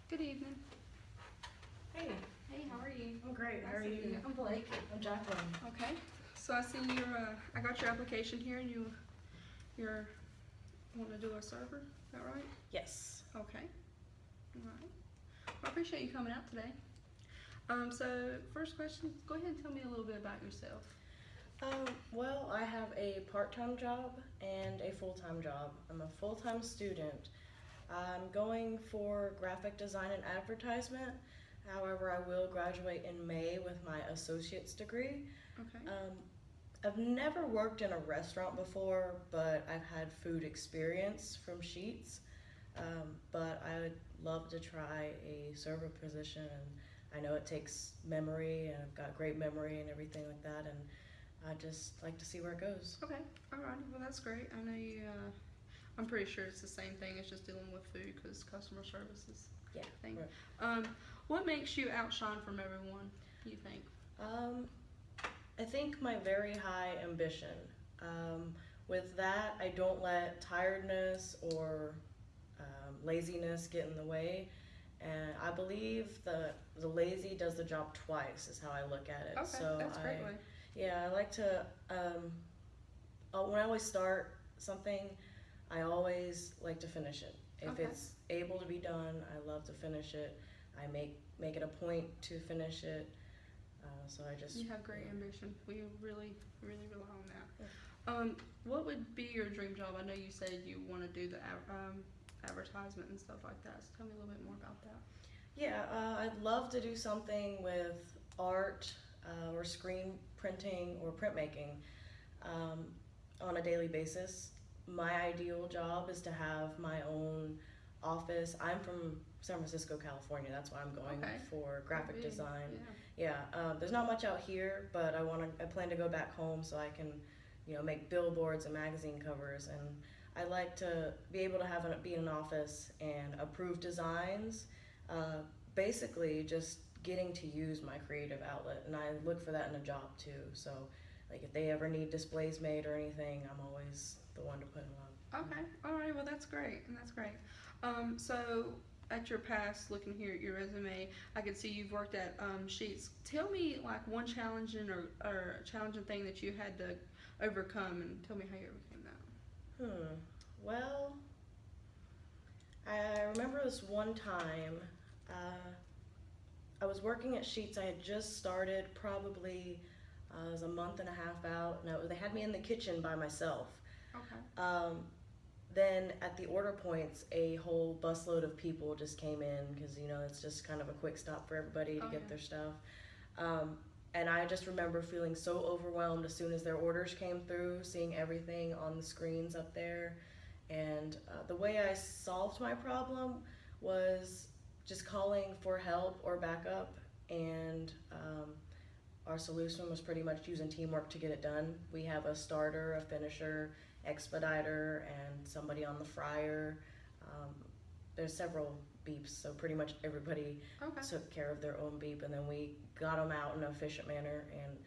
Good evening. Hey, Hey, how are you? I'm great. How are Nice to meet you? I'm Blake. I'm Jacqueline. Okay. So I see I got your application here, and you're wanting to do a server. Is that right? Yes. Okay. All right. Well, I appreciate you coming out today. So first question, go ahead and tell me a little bit about yourself. Well, I have a part-time job and a full-time job. I'm a full-time student. I'm going for graphic design and advertisement. However, I will graduate in May with my associate's degree. Okay. I've never worked in a restaurant before, but I've had food experience from Sheets. But I would love to try a server position, and I know it takes memory, and I've got great memory and everything like that, and I just like to see where it goes. Okay. All right. Well, that's great. I know you. I'm pretty sure it's the same thing. It's just dealing with food because customer service is Yeah. thing. Right. What makes you outshine from everyone? You think? Um, I think my very high ambition. With that, I don't let tiredness or laziness get in the way. And I believe the lazy does the job twice is how I look at it. Okay, So that's a great way. yeah, I like to when I always start something, I always like to finish it. If Okay. it's able to be done, I love to finish it. I make it a point to finish it. So I just You have great ambition. We really, really rely on that. Yeah. What would be your dream job? I know you said you want to do the advertisement and stuff like that. So tell me a little bit more about that. Yeah, I'd love to do something with art or screen printing or printmaking on a daily basis. My ideal job is to have my own office. I'm from San Francisco, California. That's why I'm going Okay. for graphic Big. design. Yeah. Yeah, there's not much out here, but I plan to go back home so I can, make billboards and magazine covers, and I like to be able to be in an office and approve designs. Basically, just getting to use my creative outlet, and I look for that in a job too. So, like if they ever need displays made or anything, I'm always the one to put them up. Okay. All right. Well, that's great. And that's great. So at your past, looking here at your resume, I can see you've worked at Sheets. Tell me like one challenging or challenging thing that you had to overcome, and tell me how you overcame that. Well, I remember this one time. I was working at Sheets. I had just started, probably I was a month and a half out. No, they had me in the kitchen by myself. Okay. Then at the order points, a whole busload of people just came in because it's just kind of a quick stop for everybody to get their stuff. And I just remember feeling so overwhelmed as soon as their orders came through, seeing everything on the screens up there. And the way I solved my problem was just calling for help or backup. And our solution was pretty much using teamwork to get it done. We have a starter, a finisher, expediter, and somebody on the fryer. There's several beeps, so pretty much everybody Okay. took care of their own beep, and then we got them out in an efficient manner, and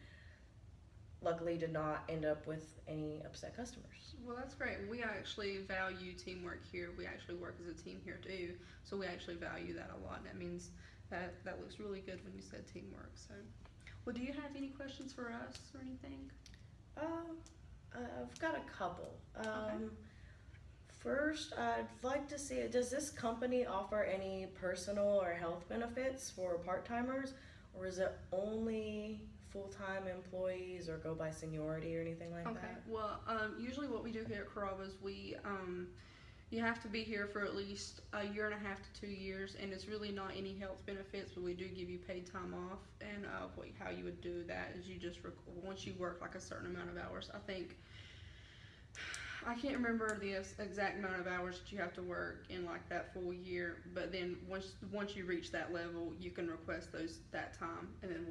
luckily did not end up with any upset customers. Well, that's great. We actually value teamwork here. We actually work as a team here too, so we actually value that a lot. And that means that looks really good when you said teamwork. So, well, do you have any questions for us or anything? I've got a couple. Okay. First, I'd like to see, does this company offer any personal or health benefits for part-timers, or is it only full-time employees or go by seniority or anything like Okay. that? Well, usually what we do here at Carrabba's, you have to be here for at least a year and a half to 2 years, and it's really not any health benefits, but we do give you paid time off. And how you would do that is you just once you work like a certain amount of hours. I can't remember the exact amount of hours that you have to work in like that full year, but then once you reach that level, you can request that time, and then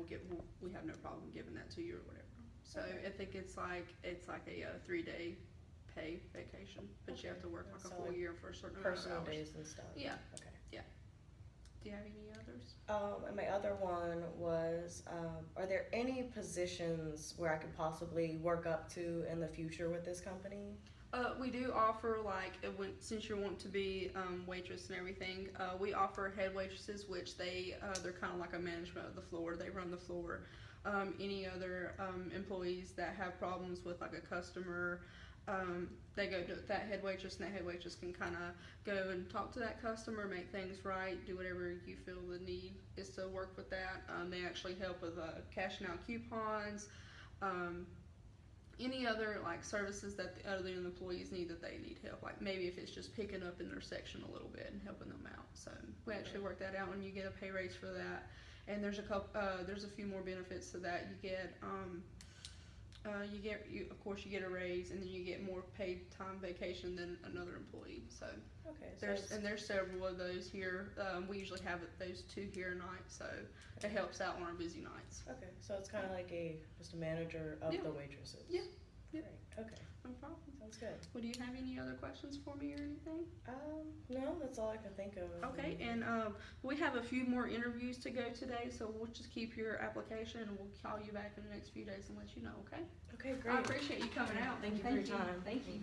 we have no problem giving that to you or whatever. So Okay. I think it's like a 3-day pay vacation, but you have to work like a So, full like, year for a certain amount of Personal hours. days and stuff. Yeah. Okay. Do you have any others? And my other one was, are there any positions where I could possibly work up to in the future with this company? We do offer since you're wanting to be waitress and everything, we offer head waitresses, which they're kind of like a management of the floor. They run the floor. Any other employees that have problems with like a customer, they go to that head waitress, and that head waitress can kind of go and talk to that customer, make things right, do whatever you feel the need is to work with that. They actually help with cashing out coupons. Any other like services that the other employees need that they need help, like maybe if it's just picking up in their section a little bit and helping them out. So we actually work that out, and you get a pay raise for that. And there's a few more benefits to that. Of course you get a raise, and then you get more paid time vacation than another employee. So Okay. there's several of those here. We usually have those 2 here a night, so it helps out on our busy nights. Okay, so it's kind of like just a manager of the waitresses. Yeah. Great. Okay. No problem. Sounds good. Well, do you have any other questions for me or anything? No, that's all I can think of. Okay, and we have a few more interviews to go today, so we'll just keep your application, and we'll call you back in the next few days and let you know. Okay. Okay, great. I appreciate you coming out. Thank you for your time. Thank you.